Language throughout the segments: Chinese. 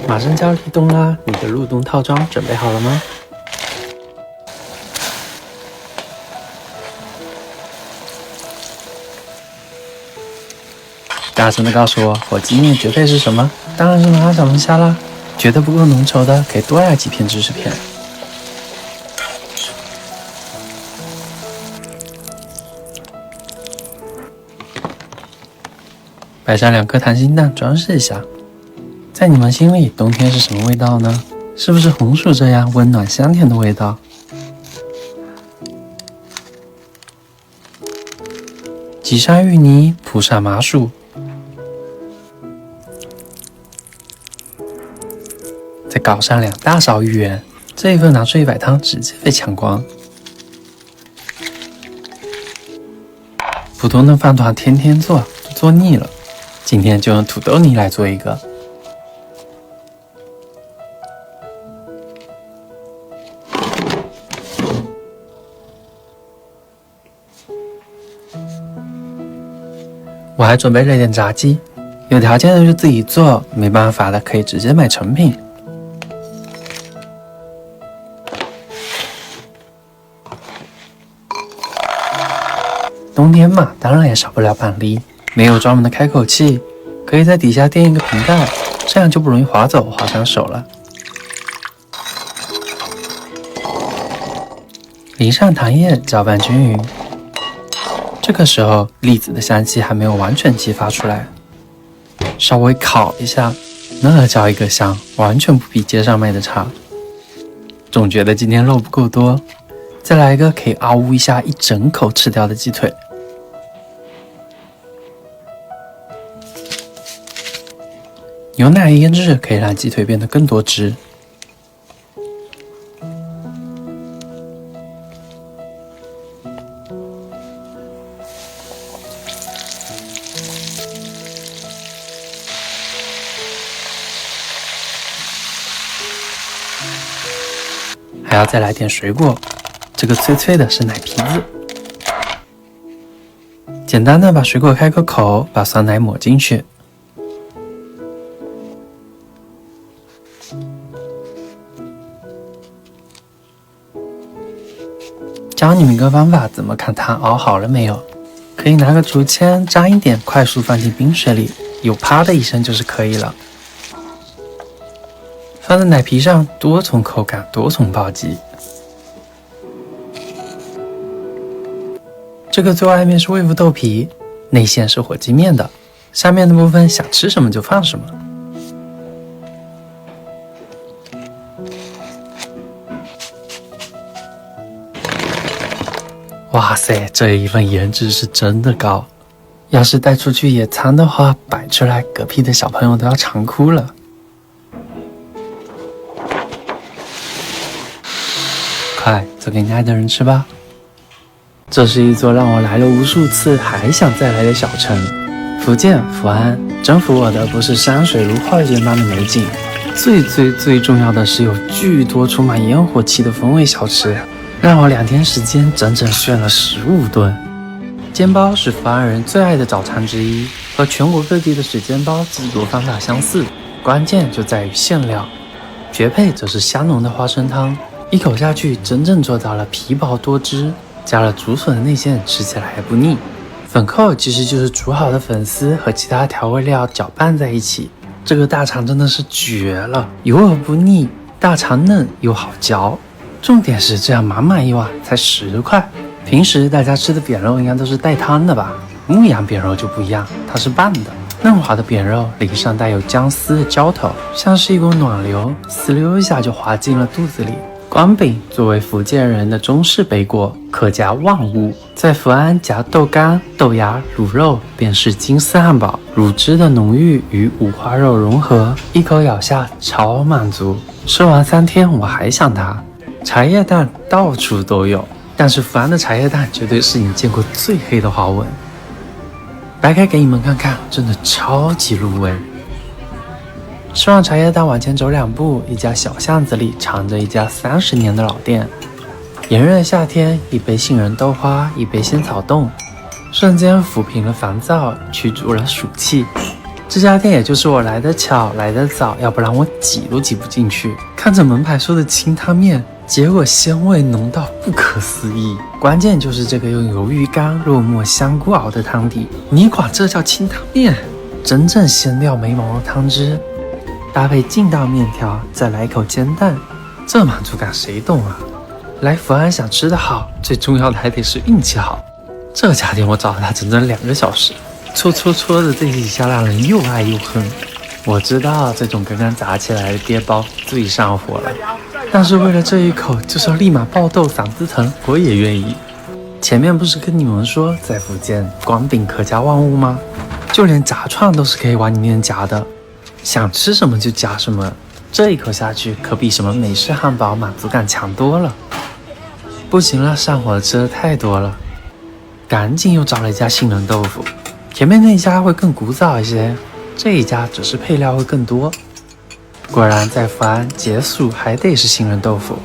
马上就要立冬啦，你的入冬套装准备好了吗？大声的告诉我，火鸡面绝配是什么？当然是麻辣小龙虾啦！觉得不够浓稠的，可以多来几片芝士片。摆上2颗溏心蛋，装饰一下。在你们心里，冬天是什么味道呢？是不是红薯这样温暖香甜的味道？挤上芋泥，铺上麻薯，再搞上2大勺芋圆，这一份拿出100汤，直接被抢光。普通的饭团天天做，做腻了，今天就用土豆泥来做一个。我还准备了点炸鸡，有条件的就自己做，没办法的可以直接买成品。冬天嘛，当然也少不了板栗，没有专门的开口器，可以在底下垫一个瓶盖，这样就不容易滑走，划伤手了。淋上糖液，搅拌均匀。这个时候，栗子的香气还没有完全激发出来，稍微烤一下，那叫一个香，完全不比街上卖的差。总觉得今天肉不够多，再来一个可以嗷呜一下一整口吃掉的鸡腿。牛奶腌制可以让鸡腿变得更多汁。还要再来点水果，这个脆脆的是奶皮子。简单的把水果开个口，把酸奶抹进去。教你们一个方法，怎么看汤熬好了没有？可以拿个竹签沾一点，快速放进冰水里，有啪的一声就是可以了。放在奶皮上，多重口感，多重暴击。这个最外面是微服豆皮，内馅是火鸡面的，下面的部分想吃什么就放什么。哇塞，这一份颜值是真的高，要是带出去野餐的话，摆出来隔壁的小朋友都要馋哭了。快，做给你爱的人吃吧。这是一座让我来了无数次还想再来的小城，福建福安。征服我的不是山水如画卷般的美景，最重要的是有巨多充满烟火气的风味小吃，让我2天时间整整炫了15顿。煎包是福安人最爱的早餐之一，和全国各地的水煎包制作方法相似，关键就在于馅料。绝配则是香浓的花生汤，一口下去真正做到了皮薄多汁，加了竹笋的内馅，吃起来还不腻。粉扣其实就是煮好的粉丝和其他调味料搅拌在一起，这个大肠真的是绝了，油而不腻，大肠嫩又好嚼。重点是这样满满一碗才10块。平时大家吃的扁肉应该都是带汤的吧？牧羊扁肉就不一样，它是拌的，嫩滑的扁肉淋上带有姜丝的浇头，像是一股暖流，呲溜一下就滑进了肚子里。光饼作为福建人的中式北果，可夹万物，在福安夹豆干、豆芽、卤肉便是金丝汉堡，乳汁的浓郁与五花肉融合，一口咬下超满足。吃完3天我还想它。茶叶蛋到处都有，但是福安的茶叶蛋绝对是你见过最黑的花纹。掰开给你们看看，真的超级入味。吃完茶叶蛋往前走2步，一家小巷子里藏着一家30年的老店。炎热的夏天，一杯杏仁豆花，一杯仙草冻，瞬间抚平了烦躁，驱逐了暑气。这家店也就是我来得巧来得早，要不然我挤都挤不进去。看着门牌说的清汤面，结果鲜味浓到不可思议。关键就是这个用鱿鱼干、肉末、香菇熬的汤底，你管这叫清汤面？真正鲜料没毛的汤汁，搭配劲道面条，再来一口煎蛋，这满足感谁懂啊？来福安想吃得好，最重要的还得是运气好。这家店我找了他整整2个小时。戳的这几下让人又爱又恨。我知道这种刚刚炸起来的爹包最上火了，但是为了这一口就是要立马爆痘嗓子疼，我也愿意。前面不是跟你们说在福建光饼可加万物吗？就连炸串都是可以往里面夹的，想吃什么就夹什么，这一口下去可比什么美式汉堡满足感强多了。不行了，上火吃的太多了，赶紧又找了一家杏仁豆腐。前面那家会更古早一些，这一家只是配料会更多。果然在福安解暑还得是杏仁豆腐。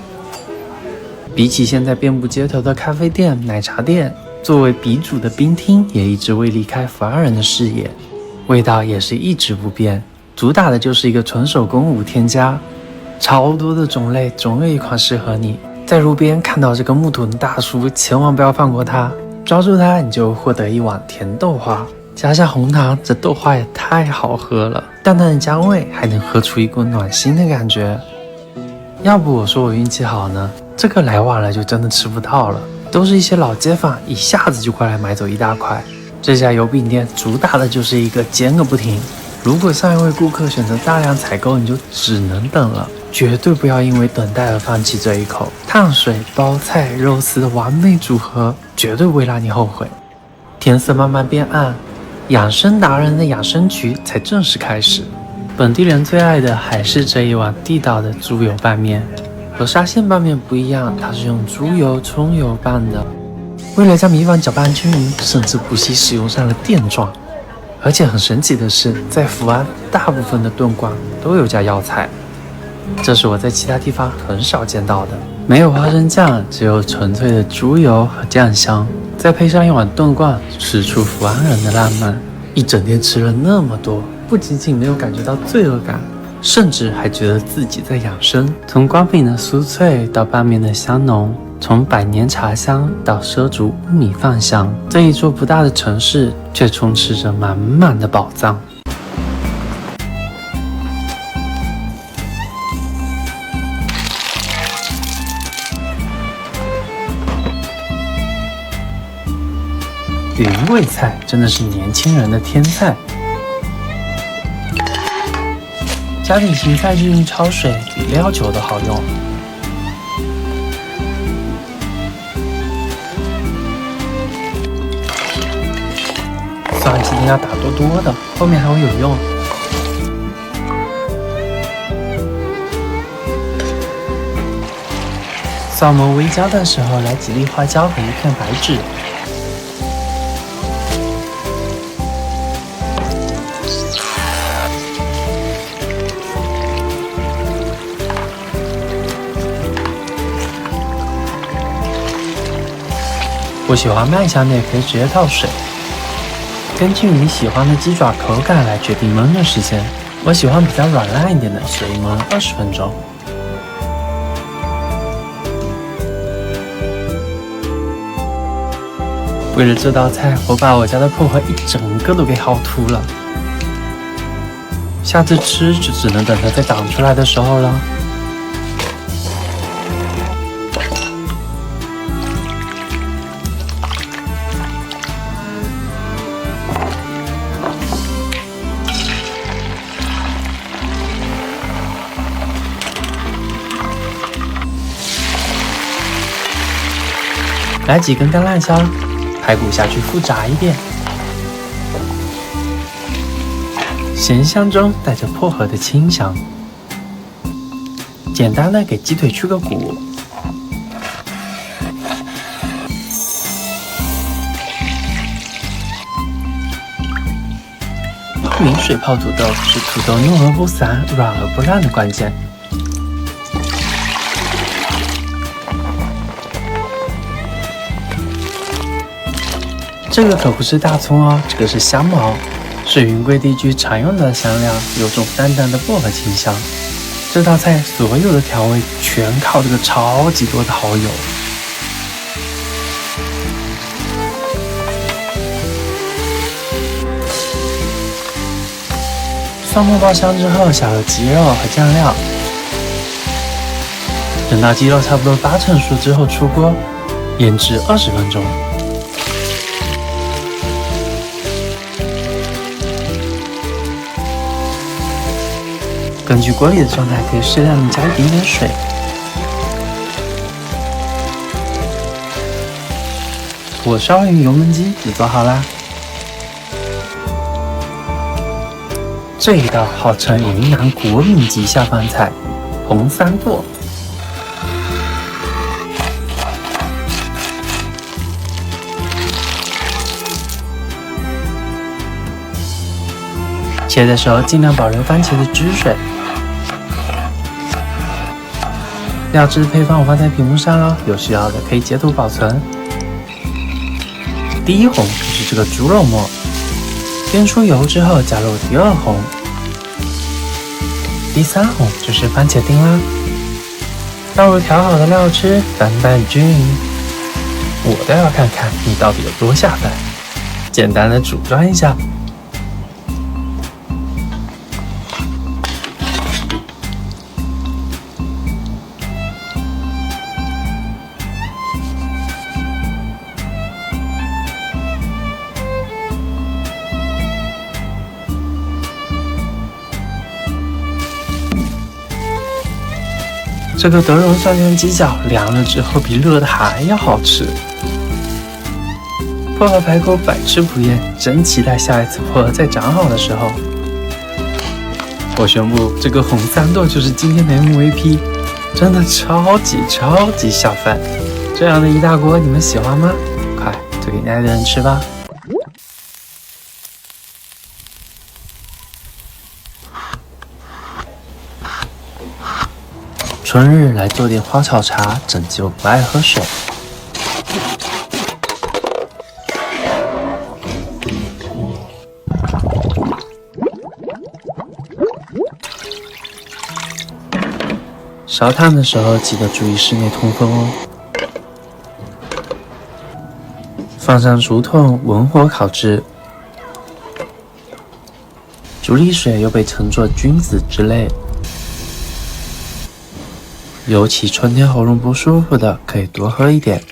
比起现在遍布街头的咖啡店、奶茶店，作为鼻祖的冰厅也一直未离开福安人的视野，味道也是一直不变，主打的就是一个纯手工无添加，超多的种类，总有一款适合你。在路边看到这个木桶大叔，千万不要放过他，抓住它你就获得一碗甜豆花。加下红糖，这豆花也太好喝了，淡淡的姜味，还能喝出一股暖心的感觉。要不我说我运气好呢？这个来晚了就真的吃不到了，都是一些老街坊一下子就过来买走一大块。这家油饼店主打的就是一个煎个不停，如果上一位顾客选择大量采购，你就只能等了，绝对不要因为等待而放弃这一口。碳水、包菜、肉丝的完美组合，绝对不会让你后悔。天色慢慢变暗，养生达人的养生局才正式开始。本地人最爱的还是这一碗地道的猪油拌面，和沙县拌面不一样，它是用猪油、葱油拌的。为了将米饭搅拌均匀，甚至不惜使用上了电钻。而且很神奇的是，在福安大部分的炖罐都有加药材，这是我在其他地方很少见到的。没有花生酱，只有纯粹的猪油和酱香，再配上一碗炖罐，吃出福安人的浪漫。一整天吃了那么多，不仅仅没有感觉到罪恶感，甚至还觉得自己在养生。从光饼的酥脆到拌面的香浓，从百年茶香到奢竹乌米饭香，这一座不大的城市却充斥着满满的宝藏。云贵菜真的是年轻人的天菜，家里芹菜日用焯水比料酒都好用。蒜今天要打多多的，后面还会有用。扫描微胶的时候，来几粒花椒和一片白芷。不喜欢慢香的也可以直接倒水，根据你喜欢的鸡爪口感来决定焖的时间。我喜欢比较软烂一点的，所以焖20分钟。为了这道菜，我把我家的薄荷一整个都给薅秃了，下次吃就只能等它再长出来的时候了。来几根干辣椒，排骨下去复炸一遍，咸香中带着薄荷的清香。简单的给鸡腿去个骨，透明水泡土豆是土豆糯而不散、软而不烂的关键。这个可不是大葱哦，这个是香茅，是云贵地区常用的香料，有种淡淡的薄荷清香。这道菜所有的调味全靠这个超级多的蚝油。蒜末爆香之后，下入鸡肉和酱料，等到鸡肉差不多80%熟之后出锅，腌制20分钟。根据锅里的状态，可以适量的加一点点水。火烧鱼油焖鸡就做好啦。这一道号称云南国民级下饭菜——红三剁。切的时候尽量保留番茄的汁水。料汁配方我放在屏幕上了，有需要的可以截图保存。第一红就是这个猪肉末，煸出油之后加入第二红，第三红就是番茄丁啦。倒入调好的料汁，翻拌均匀。我倒要看看你到底有多下饭。简单的煮转一下。这个德荣蒜香鸡脚凉了之后比热的还要好吃。薄荷排骨百吃不厌，真期待下一次薄荷再长好的时候。我宣布，这个红三剁就是今天的 MVP， 真的超级下饭。这样的一大锅，你们喜欢吗？快推给你爱的人吃吧。春日来做点花草茶，拯救不爱喝水。烧炭的时候记得注意室内通风哦。放上竹筒，文火烤制。竹沥水又被称作君子之类。尤其春天喉咙不舒服的，可以多喝一点。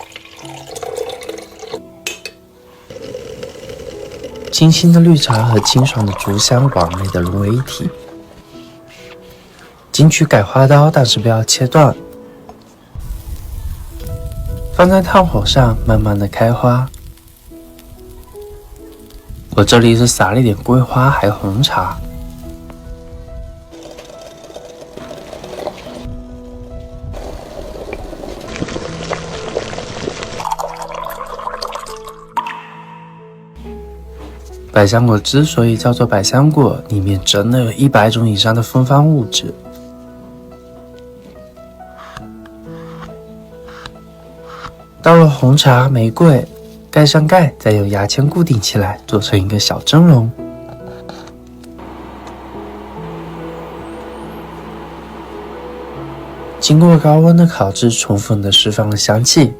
清新的绿茶和清爽的竹香完美的融为一体。金曲改花刀，但是不要切断。放在炭火上，慢慢的开花。我这里是撒了一点桂花，还有红茶。百香果之所以叫做百香果，里面真的有100种以上的芬芳物质。倒入红茶、玫瑰，盖上盖，再用牙签固定起来，做成一个小蒸笼。经过高温的烤制，充分的释放了香气。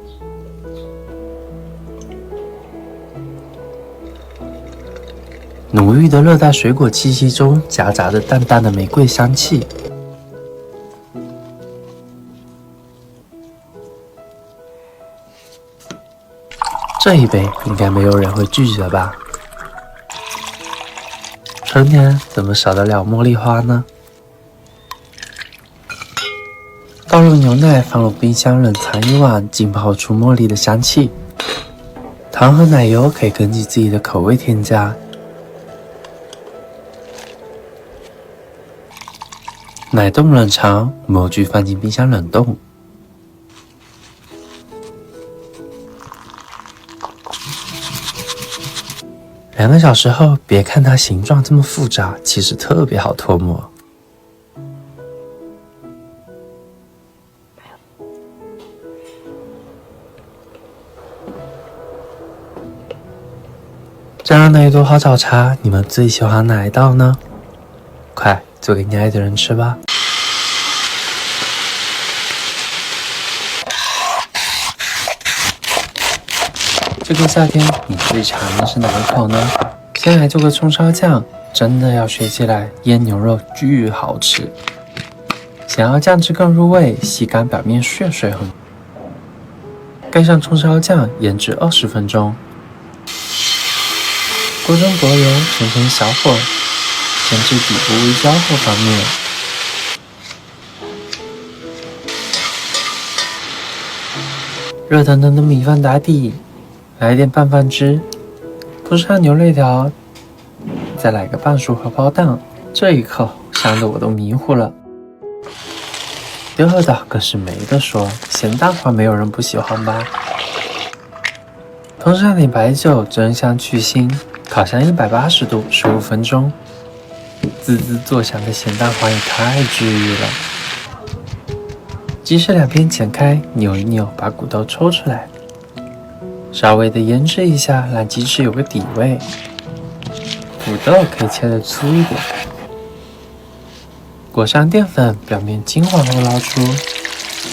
浓郁的热带水果气息中夹杂着淡淡的玫瑰香气。这一杯应该没有人会拒绝吧？春天怎么少得了茉莉花呢？倒入牛奶，放入冰箱冷藏1晚，浸泡出茉莉的香气。糖和奶油可以根据自己的口味添加。奶冻冷藏，模具放进冰箱冷冻。2个小时后，别看它形状这么复杂，其实特别好脱模。这样的一桌好早茶，你们最喜欢哪一道呢？快做给你爱的人吃吧。这个夏天你最馋的是哪一口呢？先来做个葱烧酱，真的要学起来，腌牛肉巨好吃。想要酱汁更入味，吸干表面血水很。盖上葱烧酱，腌制20分钟。锅中薄油，全成小火，煎至底部微焦后翻面。热腾腾的米饭打底，来点拌饭汁，铺上牛肋条，再来个半熟荷包蛋。这一口香得我都迷糊了。第二道更是没得说，咸蛋黄没有人不喜欢吧？通上点白酒，蒸香去腥，烤箱180度15分钟。滋滋作响的咸蛋黄也太治愈了。鸡翅两边剪开，扭一扭，把骨头抽出来，稍微的腌制一下，让鸡翅有个底味。土豆可以切得粗一点。裹上淀粉，表面金黄后捞出，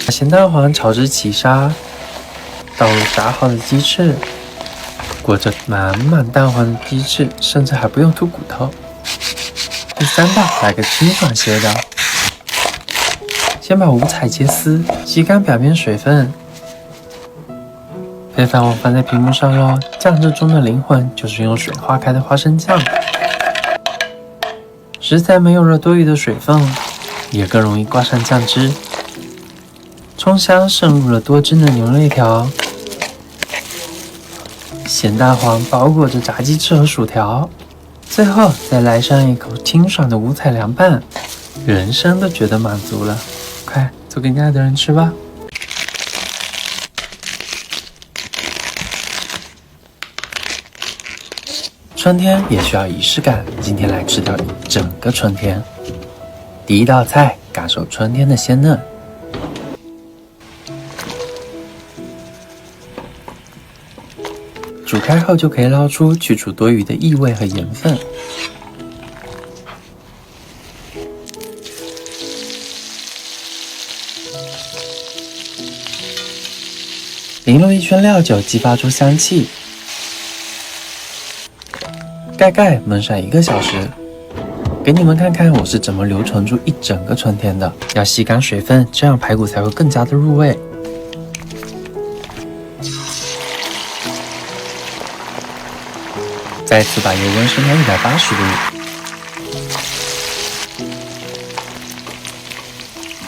把咸蛋黄炒至起沙，倒入炸好的鸡翅，裹着满满蛋黄的鸡翅，甚至还不用吐骨头。第三道来个清爽些的，先把五彩切丝，吸干表面水分。配饭我放在屏幕上咯，酱汁中的灵魂就是用水化开的花生酱。食材没有了多余的水分，也更容易挂上酱汁。葱香渗入了多汁的牛肋条，咸蛋黄包裹着炸鸡翅和薯条，最后再来上一口清爽的五彩凉拌，人生都觉得满足了。快做给你爱的人吃吧。春天也需要仪式感，今天来吃掉一整个春天。第一道菜，感受春天的鲜嫩。煮开后就可以捞出，去除多余的异味和盐分。淋入一圈料酒，激发出香气。盖盖焖上1个小时，给你们看看我是怎么留存住一整个春天的。要吸干水分，这样排骨才会更加的入味。再次把油温升到180度。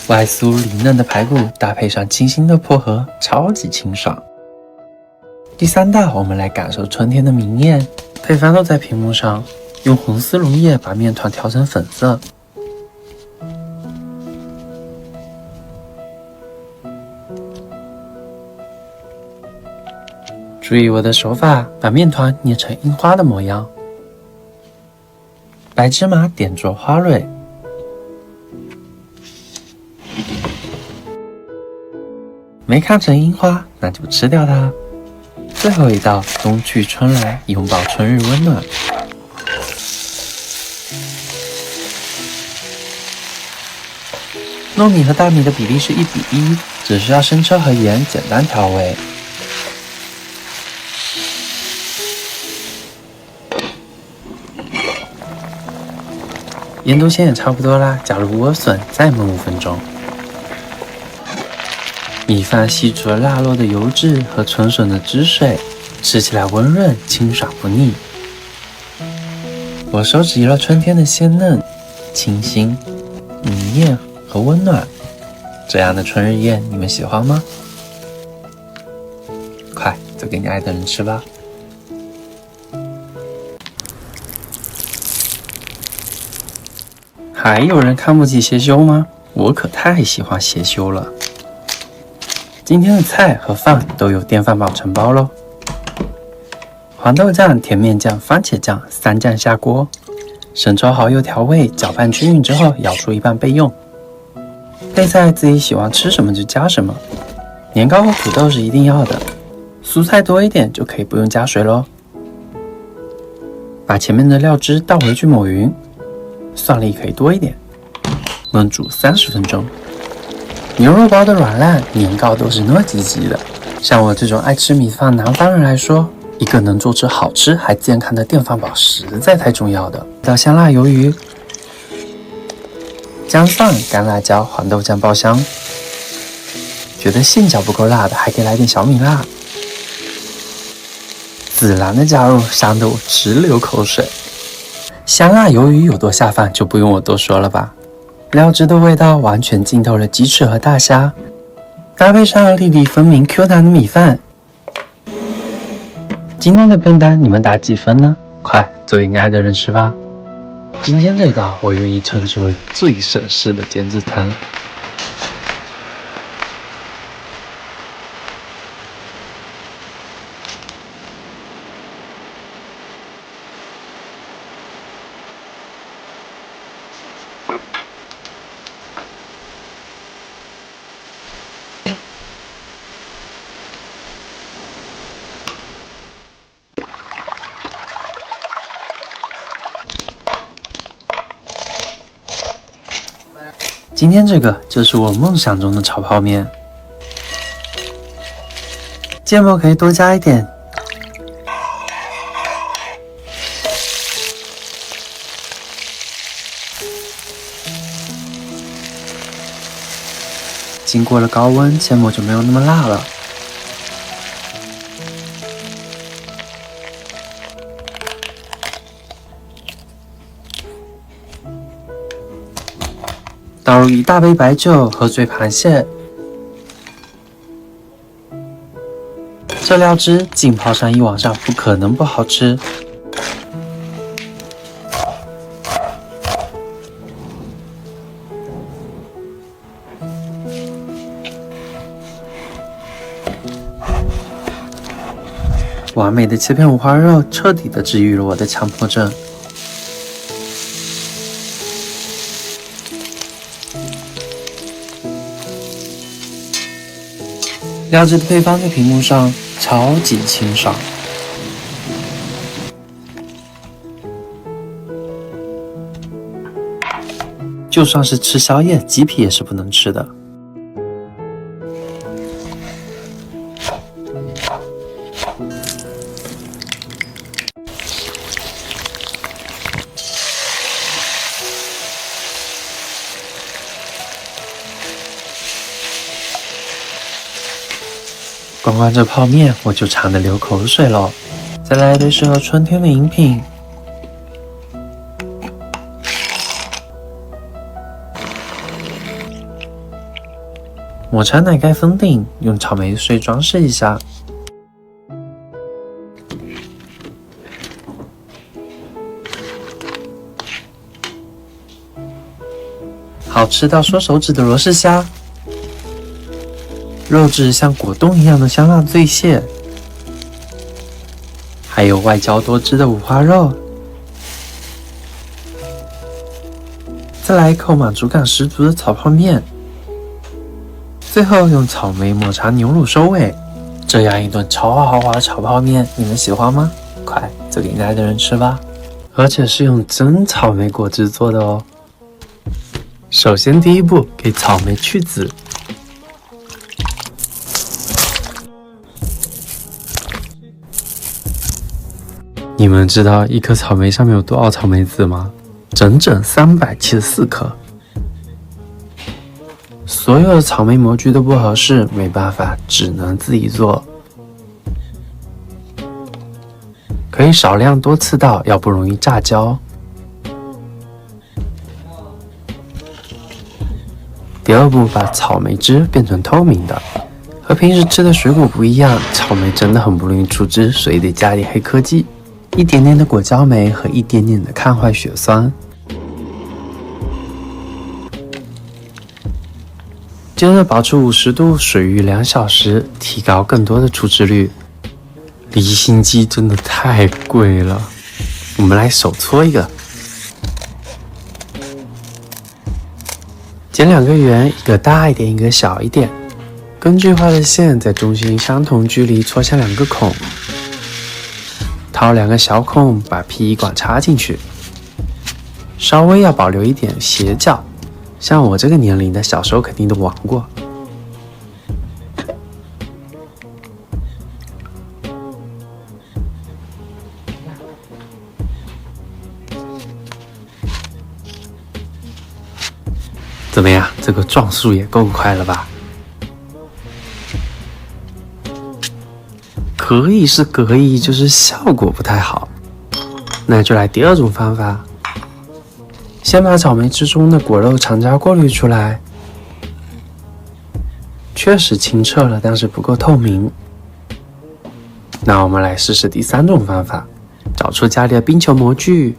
外酥里嫩的排骨搭配上清新的薄荷，超级清爽。第三道，我们来感受春天的明艳。配方都在屏幕上，用红丝绒叶把面团调成粉色。注意我的手法，把面团捏成樱花的模样。白芝麻点缀花蕊。没看成樱花，那就吃掉它。最后一道，冬去春来，拥抱春日温暖。糯米和大米的比例是1:1，只需要生抽和盐简单调味。腌笃鲜也差不多啦，加入莴笋，再焖5分钟。米饭吸出了辣落的油脂和纯笋的汁水，吃起来温润清爽不腻。我收集了春天的鲜嫩、清新、明艳和温暖，这样的春日宴你们喜欢吗？快做给你爱的人吃吧。还有人看不起鞋修吗？我可太喜欢鞋修了。今天的菜和饭都有电饭煲承包咯。黄豆酱、甜面酱、番茄酱3酱下锅，生抽蚝油调味，搅拌均匀之后舀出一半备用。配菜自己喜欢吃什么就加什么，年糕和土豆是一定要的，蔬菜多一点就可以不用加水咯。把前面的料汁倒回去抹匀，蒜粒可以多一点，焖煮30分钟。牛肉包的软烂、年糕都是糯叽叽的。像我这种爱吃米饭南方人来说，一个能做出好吃还健康的电饭煲实在太重要的。到香辣鱿鱼，姜蒜、干辣椒、黄豆酱爆香。觉得馅饺不够辣的，还可以来点小米辣。孜然的加入，香得我直流口水。香辣鱿鱼有多下饭，就不用我多说了吧。料汁的味道完全浸透了鸡翅和大虾，搭配上粒粒分明 Q 弹的米饭。今天的便当你们打几分呢？快做应该的人吃吧。今天这道我愿意称之为最省事的减脂汤。今天这个就是我梦想中的炒泡面，芥末可以多加一点。经过了高温，芥末就没有那么辣了。倒入1大杯白酒，喝醉螃蟹。这料汁浸泡上1晚上，不可能不好吃。完美的切片五花肉，彻底的治愈了我的强迫症。料汁的配方在屏幕上超级清爽，就算是吃宵夜，鸡皮也是不能吃的。光光这泡面我就馋得流口水了，再来一杯适合春天的饮品。抹茶奶盖封顶，用草莓碎装饰一下。好吃到缩手指的罗氏虾。肉质像果冻一样的香辣醉蟹，还有外焦多汁的五花肉。再来一口满足感十足的炒泡面，最后用草莓抹茶牛乳收尾。这样一顿超豪华的炒泡面，你们喜欢吗？快做给爱的人吃吧！而且是用真草莓果汁做的哦。首先第一步，给草莓去籽。你们知道一颗草莓上面有多少草莓籽吗？整整374颗。所有的草莓模具都不合适，没办法，只能自己做。可以少量多次倒，要不容易炸焦。第二步，把草莓汁变成透明的。和平时吃的水果不一样，草莓真的很不容易出汁，所以得加点黑科技。一点点的果胶酶和一点点的抗坏血酸。接着保持50度水浴2小时，提高更多的出汁率。离心机真的太贵了，我们来手搓一个。剪2个圆，一个大一点，一个小一点。根据画的线在中心相同距离戳下2个孔。掏2个小孔，把 PE 管插进去，稍微要保留一点斜角，像我这个年龄的小时候肯定都玩过。怎么样，这个撞速也够快了吧？可以是可以，就是效果不太好。那就来第2种方法，先把草莓汁中的果肉肠渣过滤出来，确实清澈了，但是不够透明。那我们来试试第3种方法，找出家里的冰球模具，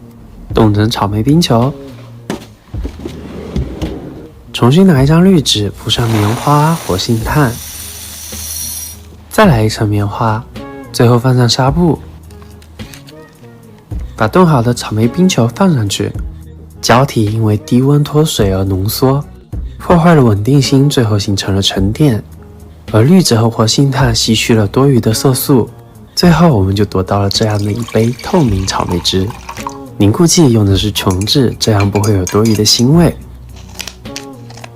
冻成草莓冰球。重新拿一张滤纸，铺上棉花、活性炭，再来一层棉花，最后放上纱布，把冻好的草莓冰球放上去。胶体因为低温脱水而浓缩，破坏了稳定性，最后形成了沉淀。而滤纸和活性炭吸取了多余的色素，最后我们就得到了这样的一杯透明草莓汁。凝固剂用的是琼脂，这样不会有多余的腥味。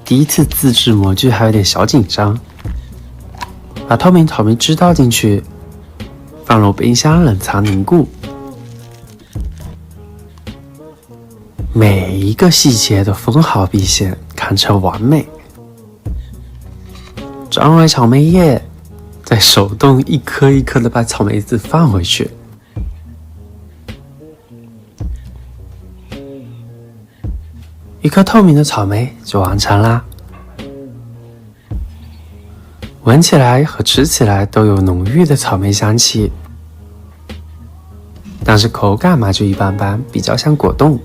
第一次自制模具还有点小紧张，把透明草莓汁倒进去，放入冰箱冷藏凝固。每一个细节都分毫毕现，堪称完美。装回草莓叶，再手动一颗一颗的把草莓籽放回去。一颗透明的草莓就完成啦，闻起来和吃起来都有浓郁的草莓香气，但是口感嘛就一般般，比较像果冻。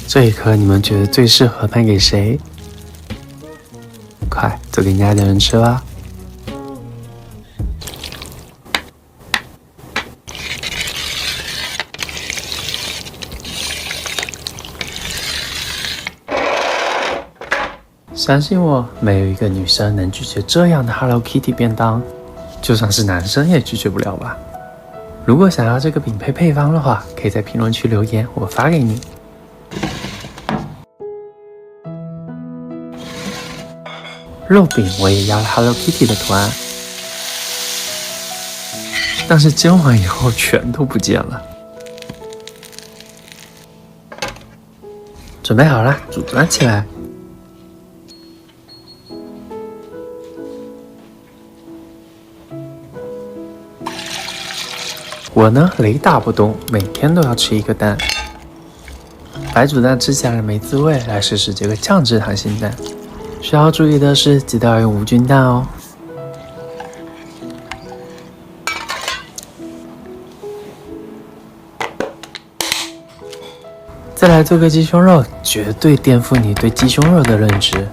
这一颗你们觉得最适合卖给谁？快，做给你爱的人吃吧。相信我，没有一个女生能拒绝这样的 Hello Kitty 便当，就算是男生也拒绝不了吧。如果想要这个饼配配方的话，可以在评论区留言，我发给你。肉饼我也要了 Hello Kitty 的图案，但是煎完以后全都不见了。准备好了，组装起来。我呢，雷打不动，每天都要吃1个蛋。白煮蛋吃起来没滋味，来试试这个酱汁溏心蛋。需要注意的是，记得要用无菌蛋哦。再来做个鸡胸肉，绝对颠覆你对鸡胸肉的认知。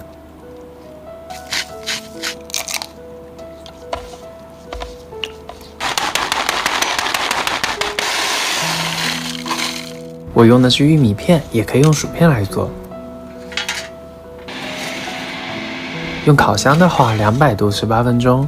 我用的是玉米片，也可以用薯片来做。用烤箱的话，200度18分钟。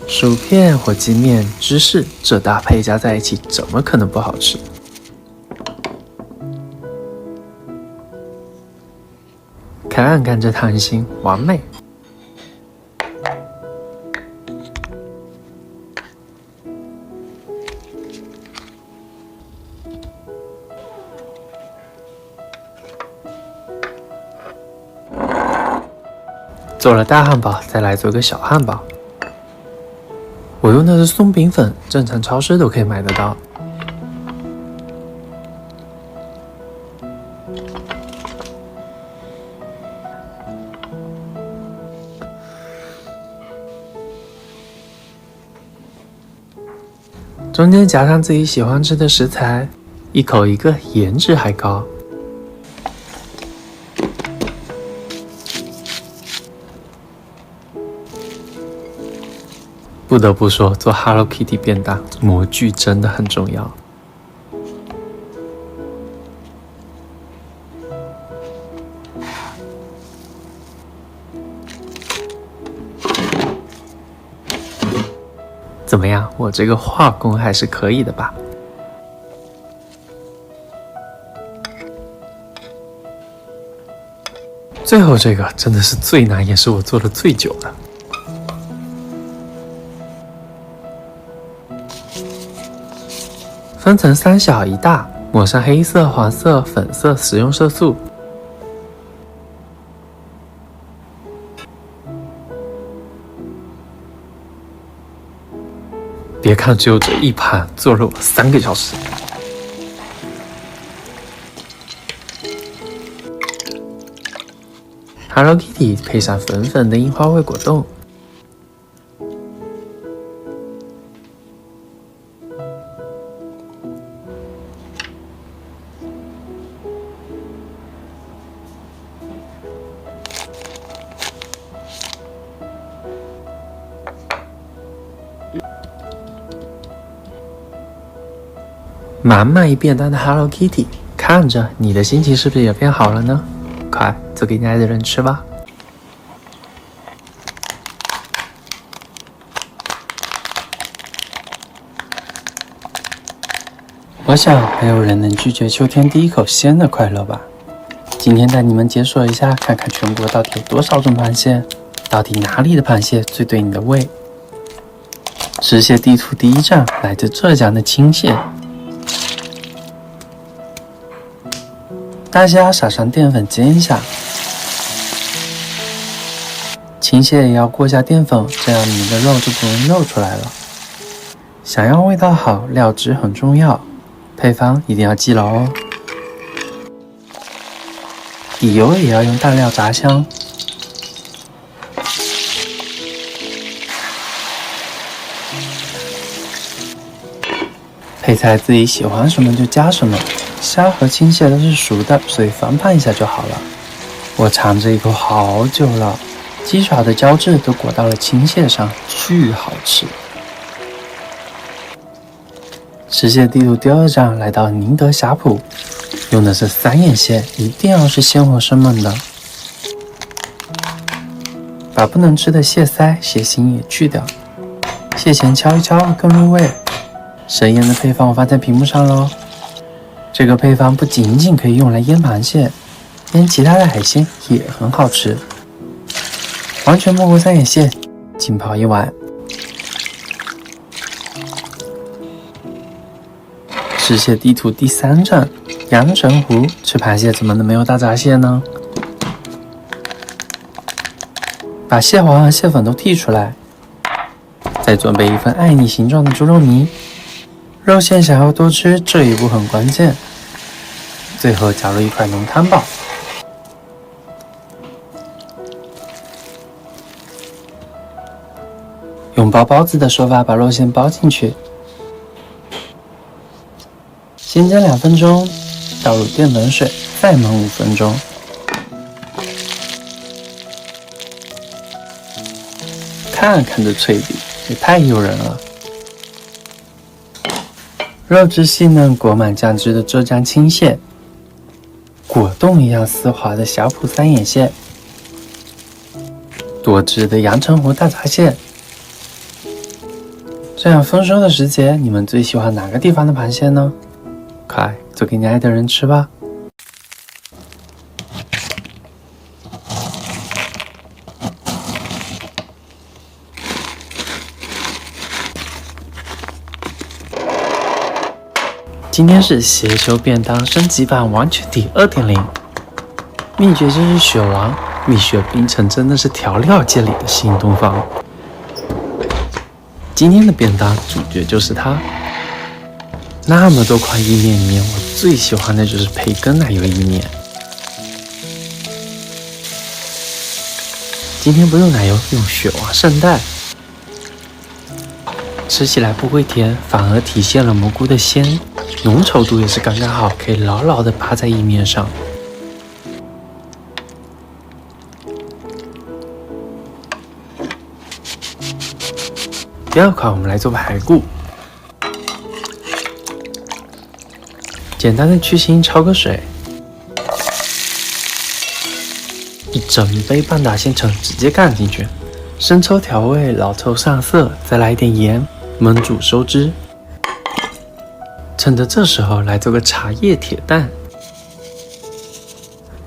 薯片或鸡面、芝士，这搭配加在一起，怎么可能不好吃？看这弹性，完美。做了大汉堡，再来做个小汉堡。我用的是松饼粉，正常超市都可以买得到。中间夹上自己喜欢吃的食材，一口一个，颜值还高。不得不说，做 Hello Kitty 便当，模具真的很重要。我这个画工还是可以的吧。最后这个真的是最难，也是我做的最久的。分成3小1大，抹上黑色、黄色、粉色食用色素。别看只有这一盘，做了我3个小时。Hello Kitty 配上粉粉的樱花味果冻，满满一便当的 Hello Kitty， 看着你的心情是不是也变好了呢？快做给你爱的人吃吧。我想没有人能拒绝秋天第一口鲜的快乐吧。今天带你们解锁一下，看看全国到底有多少种螃蟹，到底哪里的螃蟹最对你的胃。吃蟹地图第一站来自浙江的青蟹。大虾撒上淀粉煎一下，青蟹也要过下淀粉，这样你的肉就不容易露出来了。想要味道好，料汁很重要，配方一定要记牢哦。底油也要用淡料炸香。配菜自己喜欢什么就加什么。虾和青蟹都是熟的，所以翻拌一下就好了。我尝这一口好久了，鸡爪的胶质都裹到了青蟹上，巨好吃。吃蟹地图第2站来到宁德呷哺，用的是3眼蟹，一定要是鲜活生猛的。把不能吃的蟹腮、蟹心也去掉，蟹钳敲一敲更入味。生腌的配方我放在屏幕上喽。这个配方不仅仅可以用来腌螃蟹，腌其他的海鲜也很好吃。完全没过3眼蟹，浸泡1碗。吃蟹地图第3站，阳澄湖。吃螃蟹怎么能没有大闸蟹呢？把蟹黄和蟹粉都剔出来，再准备一份爱你形状的猪肉泥。肉馅想要多吃，这一步很关键。最后加入一块浓汤宝，用包包子的手法把肉馅包进去，先煎2分钟，倒入淀粉水，再焖5分钟。看看这脆皮，也太诱人了。肉质细嫩、裹满酱汁的浙江青蟹，果冻一样丝滑的呷哺3眼蟹，多汁的阳澄湖大闸蟹。这样丰收的时节，你们最喜欢哪个地方的螃蟹呢？快做给你爱的人吃吧。今天是鞋球便当升级版完全体2.0，秘诀就是雪王，蜜雪冰城真的是调料界里的新东方。今天的便当主角就是它，那么多款意面里面，我最喜欢的就是培根奶油意面。今天不用奶油，用雪王圣代。吃起来不会甜，反而体现了蘑菇的鲜，浓稠度也是刚刚好，可以牢牢地趴在意面上。第2款我们来做排骨，简单的去腥焯个水，一整杯半打鲜橙直接干进去，生抽调味，老抽上色，再来一点盐，焖煮收汁。趁着这时候来做个茶叶铁蛋。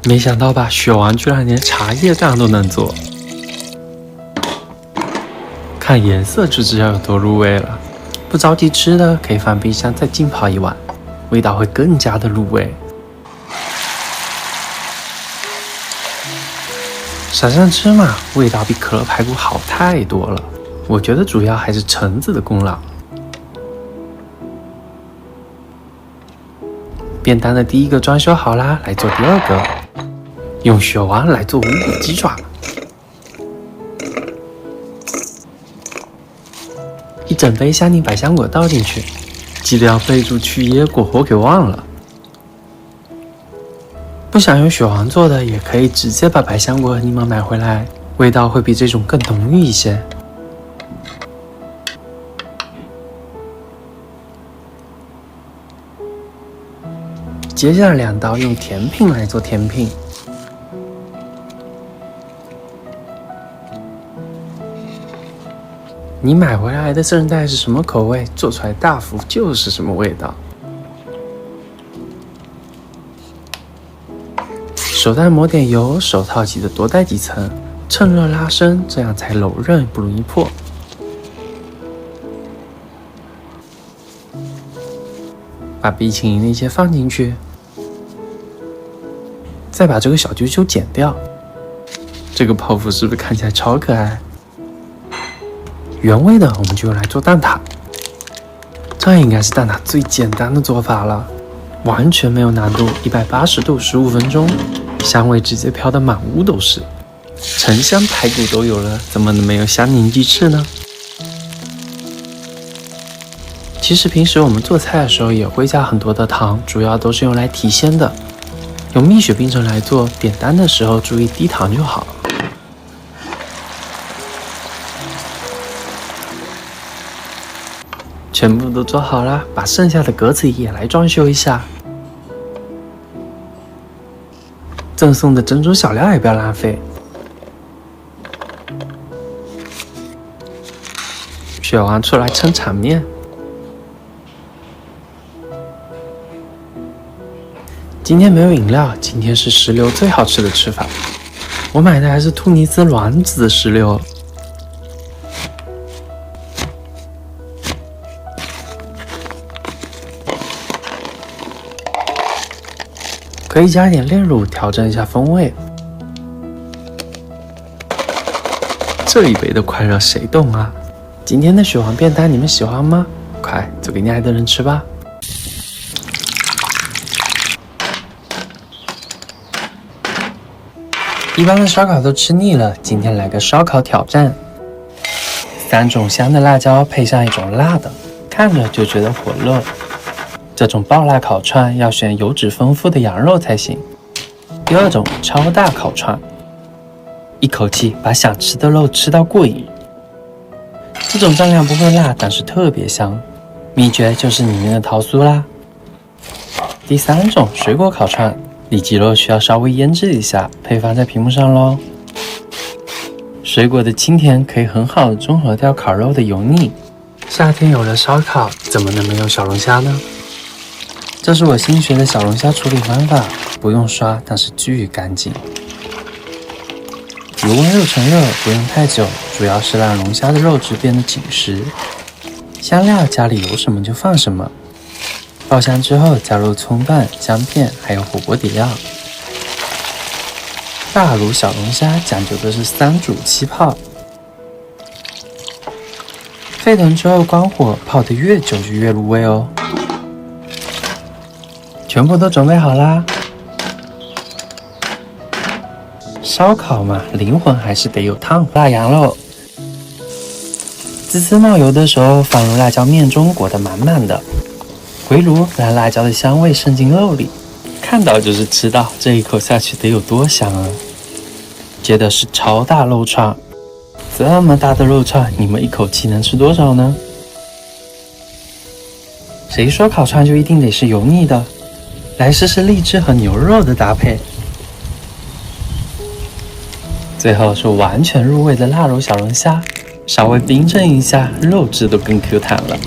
没想到吧，雪王居然连茶叶蛋都能做。看颜色就知道有多入味了。不着急吃的，可以放冰箱再浸泡一晚，味道会更加的入味。撒上芝麻，味道比可乐排骨好太多了。我觉得主要还是橙子的功劳。便当的第一个装修好啦，来做第二个。用雪王来做无骨鸡爪。一整杯香柠百香果倒进去，记得要备注去椰果，我给忘了。不想用雪王做的，也可以直接把百香果和柠檬买回来，味道会比这种更浓郁一些。接下来2道用甜品来做甜品。你买回来的圣代是什么口味，做出来大福就是什么味道。手袋抹点油，手套记得多戴几层，趁热拉伸，这样才柔韧不容易破。把冰淇淋那些放进去，再把这个小揪揪剪掉。这个泡芙是不是看起来超可爱？原味的我们就用来做蛋挞，这应该是蛋挞最简单的做法了，完全没有难度，180度15分钟，香味直接飘得满屋都是，沉香排骨都有了，怎么能没有香柠鸡翅呢？其实平时我们做菜的时候也会加很多的糖，主要都是用来提鲜的。用蜜雪冰城来做，点单的时候注意低糖就好。全部都做好了，把剩下的格子也来装修一下。赠送的珍珠小料也不要浪费。雪王出来撑场面。今天没有饮料，今天是石榴最好吃的吃法。我买的还是突尼斯卵子的石榴。可以加一点炼乳调整一下风味。这一杯的快乐谁懂啊？今天的雪王便当你们喜欢吗？快做给你爱的人吃吧。一般的烧烤都吃腻了，今天来个烧烤挑战。3种香的辣椒配上1种辣的，看着就觉得火热。这种爆辣烤串要选油脂丰富的羊肉才行。第2种超大烤串，一口气把想吃的肉吃到过瘾。这种蘸料不会辣，但是特别香，秘诀就是里面的桃酥啦。第3种水果烤串，里脊肉需要稍微腌制一下，配方在屏幕上咯。水果的清甜可以很好的中和掉烤肉的油腻。夏天有了烧烤，怎么能没有小龙虾呢？这是我新学的小龙虾处理方法，不用刷，但是巨干净。油温6成热，不用太久，主要是让龙虾的肉质变得紧实。香料家里有什么就放什么。爆香之后加入葱段、姜片，还有火锅底料。大卤小龙虾讲究的是3煮7泡。沸腾之后关火，泡得越久就越入味哦。全部都准备好啦。烧烤嘛，灵魂还是得有烫辣羊肉。滋滋冒油的时候，放入辣椒面中，裹得满满的。回炉，让辣椒的香味渗进肉里，看到就是吃到，这一口下去得有多香啊！接的是超大肉串，这么大的肉串，你们一口气能吃多少呢？谁说烤串就一定得是油腻的？来试试荔枝和牛肉的搭配。最后是完全入味的腊肉小龙虾，稍微冰镇一下，肉质都更 Q 弹了。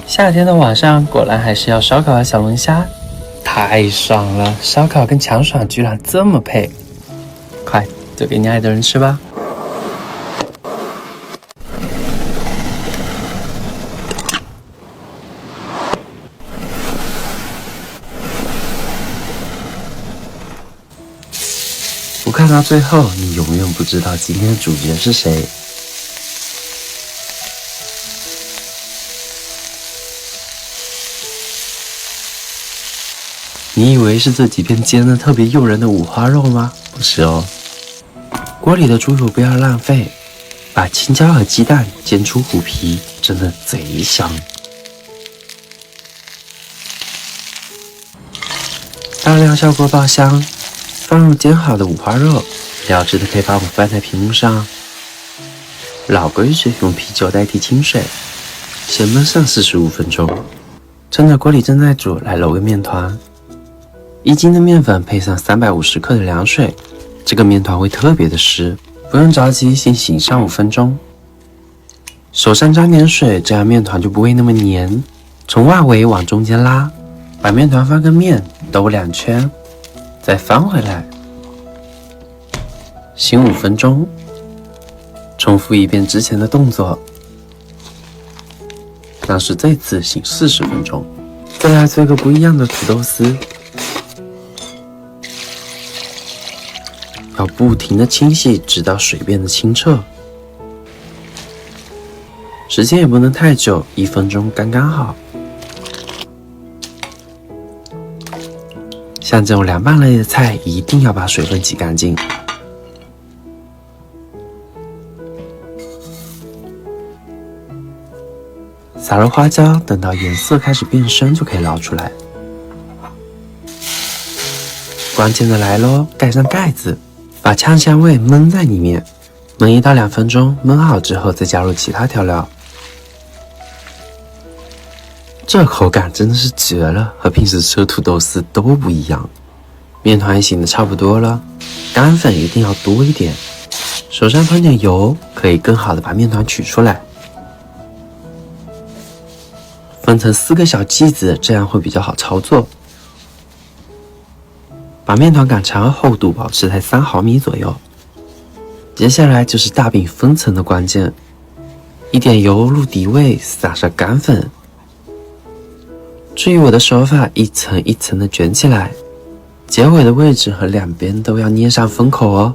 夏天的晚上，果然还是要烧烤和小龙虾，太爽了！烧烤跟强爽居然这么配，快就给你爱的人吃吧。不看到最后，你永远不知道今天的主角是谁。你以为是这几片煎得特别诱人的五花肉吗？不是哦。锅里的猪油不要浪费，把青椒和鸡蛋煎出虎皮，真的贼香。大料效果爆香，放入煎好的五花肉，料汁的配方我放在屏幕上。老规矩，用啤酒代替清水，先焖上45分钟。趁着锅里正在煮，来揉个面团。1斤的面粉配上350克的凉水，这个面团会特别的湿，不用着急，先醒上5分钟。手上沾点水，这样面团就不会那么黏。从外围往中间拉，把面团翻个面，兜2圈，再翻回来，醒5分钟，重复一遍之前的动作，但是这次醒40分钟。再来做一个不一样的土豆丝。要不停的清洗，直到水变得清澈。时间也不能太久，1分钟刚刚好。像这种凉拌类的菜，一定要把水分挤干净。撒入花椒，等到颜色开始变深就可以捞出来。关键的来咯，盖上盖子。把炝香味焖在里面，焖1到2分钟，焖好之后再加入其他调料。这口感真的是绝了，和平时吃的土豆丝都不一样。面团也醒得差不多了，干粉一定要多一点。手上喷点油，可以更好的把面团取出来。分成4个小剂子，这样会比较好操作。把面团擀长，厚度保持在3毫米左右。接下来就是大饼分层的关键，一点油入底位，撒上干粉。注意我的手法，一层一层的卷起来，结尾的位置和两边都要捏上封口哦。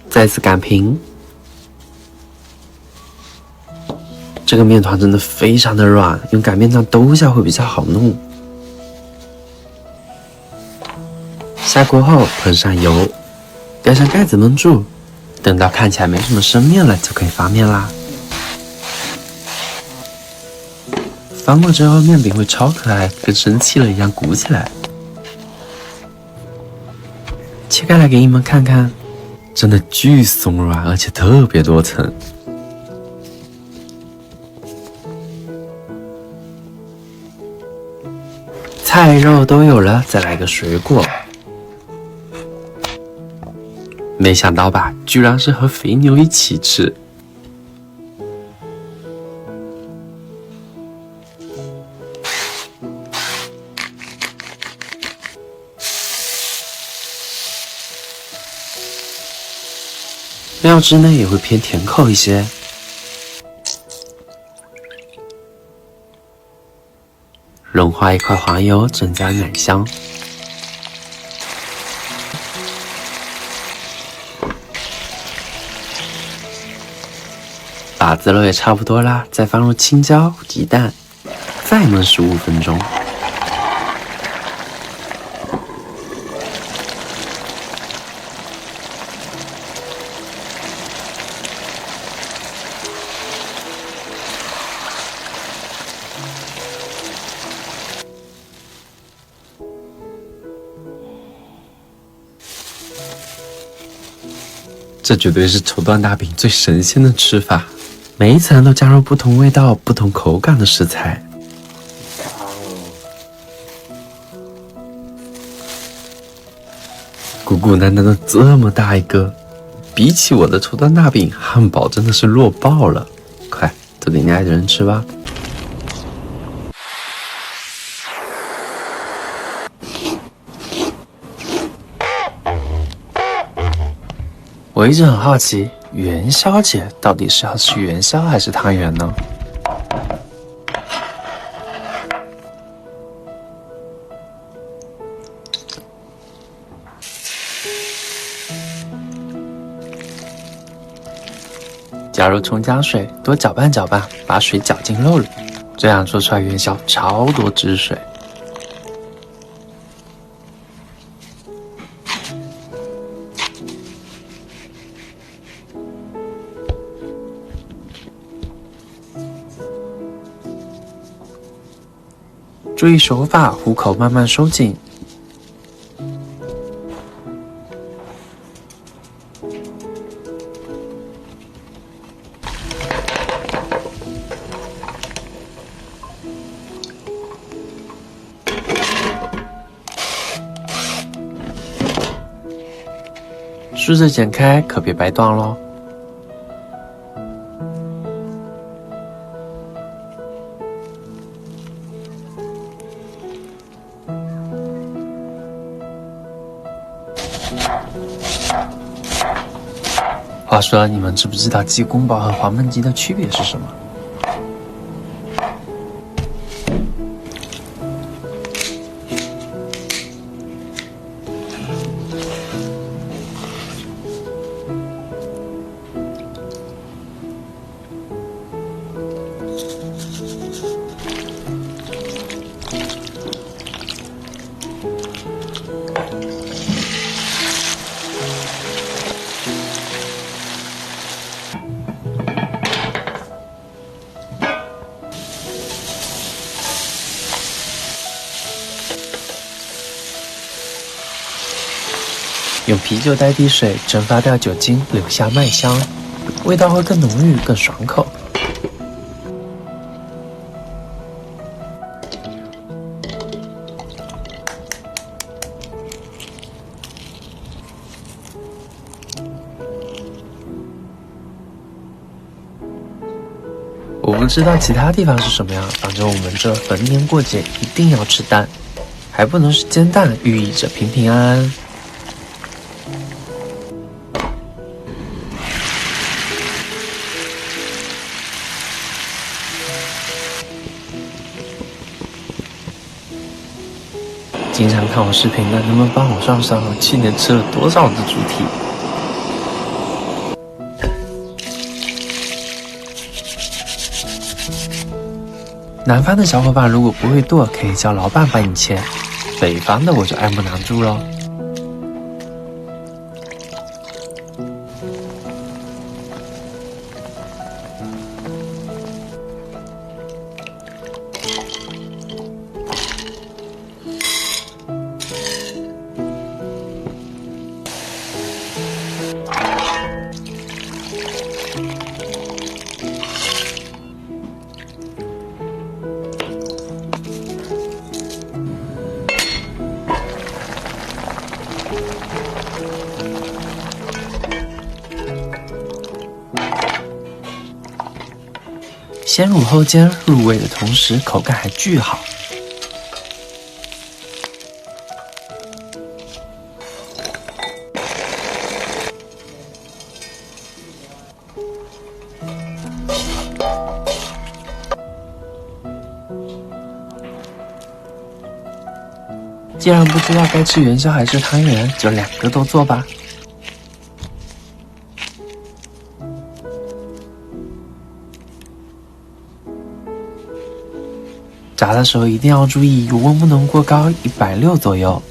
再次擀平。这个面团真的非常的软，用擀面杖兜一下会比较好弄。下锅后喷上油，盖上盖子焖住，等到看起来没什么生面了，就可以发面啦。翻过之后，面饼会超可爱，跟生气了一样鼓起来。切开来给你们看看，真的巨松软，而且特别多层。菜肉都有了，再来个水果。没想到吧，居然是和肥牛一起吃。料汁呢也会偏甜口一些。融化1块黄油，增加奶香。把子肉也差不多啦，再放入青椒、鸡蛋，再焖15分钟。这绝对是绸缎大饼最神仙的吃法，每一层都加入不同味道、不同口感的食材。孤单单的这么大一个，比起我的臭蛋大饼，汉堡真的是弱爆了。快，做给你爱的人吃吧。我一直很好奇，元宵节到底是要吃元宵还是汤圆呢？加入葱姜水，多搅拌搅拌，把水搅进肉里，这样做出来元宵超多汁水。注意手法，虎口慢慢收紧。梳子剪开，可别掰断咯。话说，你们知不知道鸡公煲和黄焖鸡的区别是什么？用啤酒代替水，蒸发掉酒精，留下麦香，味道会更浓郁、更爽口。我不知道其他地方是什么样，反正我们这逢年过节一定要吃蛋，还不能是煎蛋，寓意着平平安安。经常看我视频的，能不能帮我算算我去年吃了多少只猪蹄？南方的小伙伴如果不会剁，可以叫老板帮你切；北方的我就爱莫能助咯。先卤后煎，入味的同时口感还巨好。既然不知道该吃元宵还是汤圆，就两个都做吧。炸的时候一定要注意油温不能过高，160左右，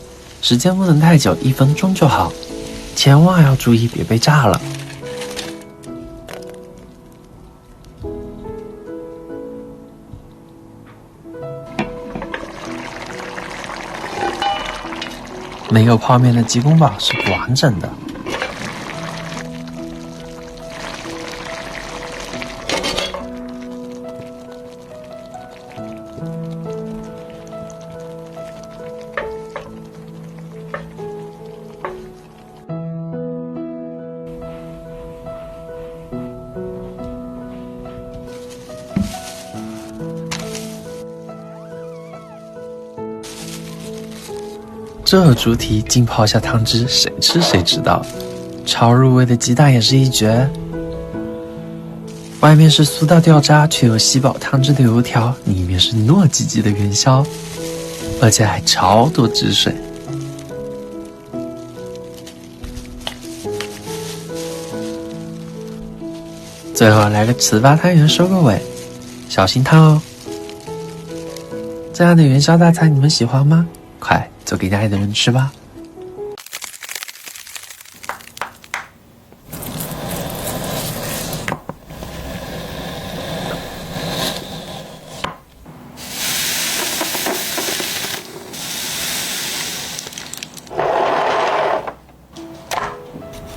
时间不能太久，1分钟就好，千万要注意别被炸了。没有泡面的鸡公煲是不完整的。这猪蹄浸泡下汤汁，谁吃谁知道。超入味的鸡蛋也是一绝。外面是酥到掉渣却又吸饱汤汁的油条，里面是糯叽叽的元宵，而且还超多汁水。最后来个糍粑汤圆收个尾，小心烫哦。这样的元宵大餐你们喜欢吗？快做给爱的人吃吧。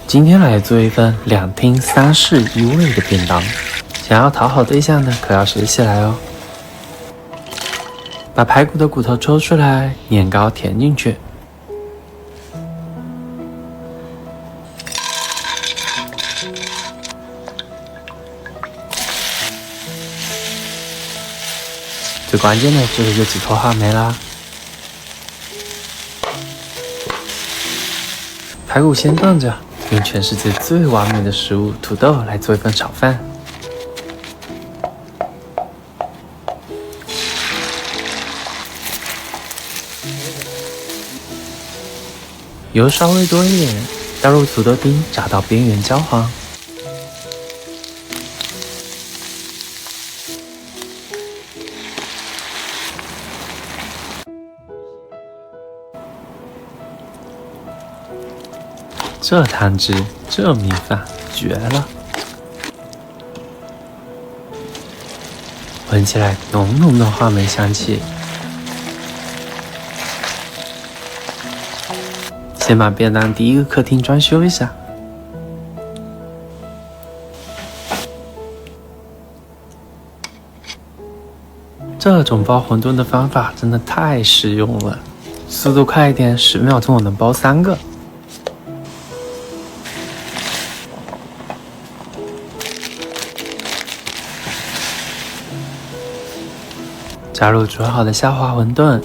今天来做一份2厅3室1卫的便当，想要讨好对象的可要学起来哦。把排骨的骨头抽出来，年糕填进去，最关键的就是这几坨话梅啦。排骨先炖着，用全世界最完美的食物土豆来做一份炒饭。油稍微多一点，倒入土豆丁，炸到边缘焦黄。这汤汁，这米饭，绝了！闻起来浓浓的话梅香气。先把便当第一个客厅装修一下。这种包馄饨的方法真的太实用了，速度快一点，10秒钟我能包3个。加入煮好的虾滑馄饨，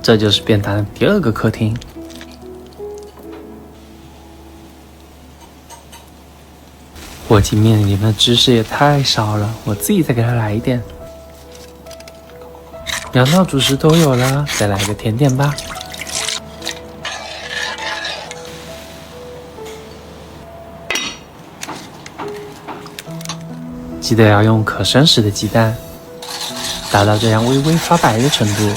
这就是便当的第2个客厅。火鸡面里面的芝士也太少了，我自己再给它来一点。2道主食都有了，再来个甜点吧。记得要用可生食的鸡蛋，达到这样微微发白的程度。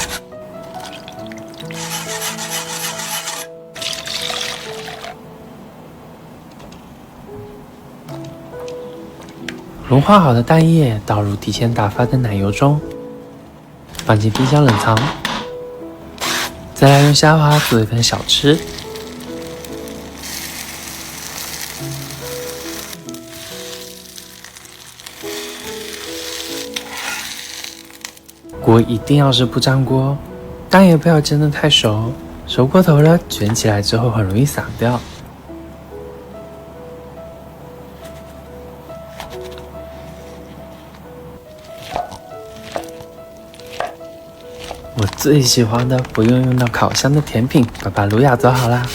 融化好的蛋液倒入提前打发的奶油中，放进冰箱冷藏。再来用虾滑做一份小吃。锅一定要是不粘锅，蛋也不要煎得太熟，熟过头了卷起来之后很容易散掉。我最喜欢的不用到烤箱的甜品巴巴鲁亚做好啦，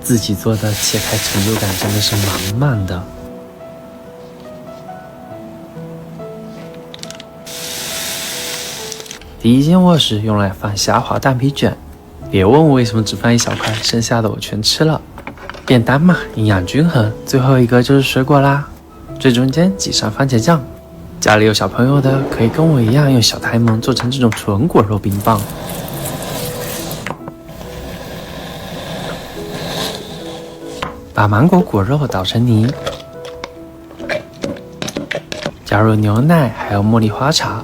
自己做的切开成就感真的是满满的。第一间卧室用来放虾滑蛋皮卷，别问我为什么只放一小块，剩下的我全吃了。便当嘛，营养均衡。最后一个就是水果啦，最中间挤上番茄酱。家里有小朋友的，可以跟我一样用小台萌做成这种纯果肉冰棒。把芒果果肉捣成泥，加入牛奶还有茉莉花茶。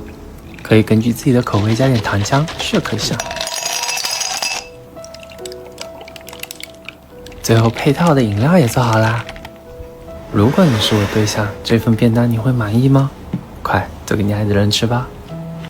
可以根据自己的口味加点糖浆，血可香。最后配套的饮料也做好啦。如果你是我对象，这份便当你会满意吗？快做给你爱的人吃吧。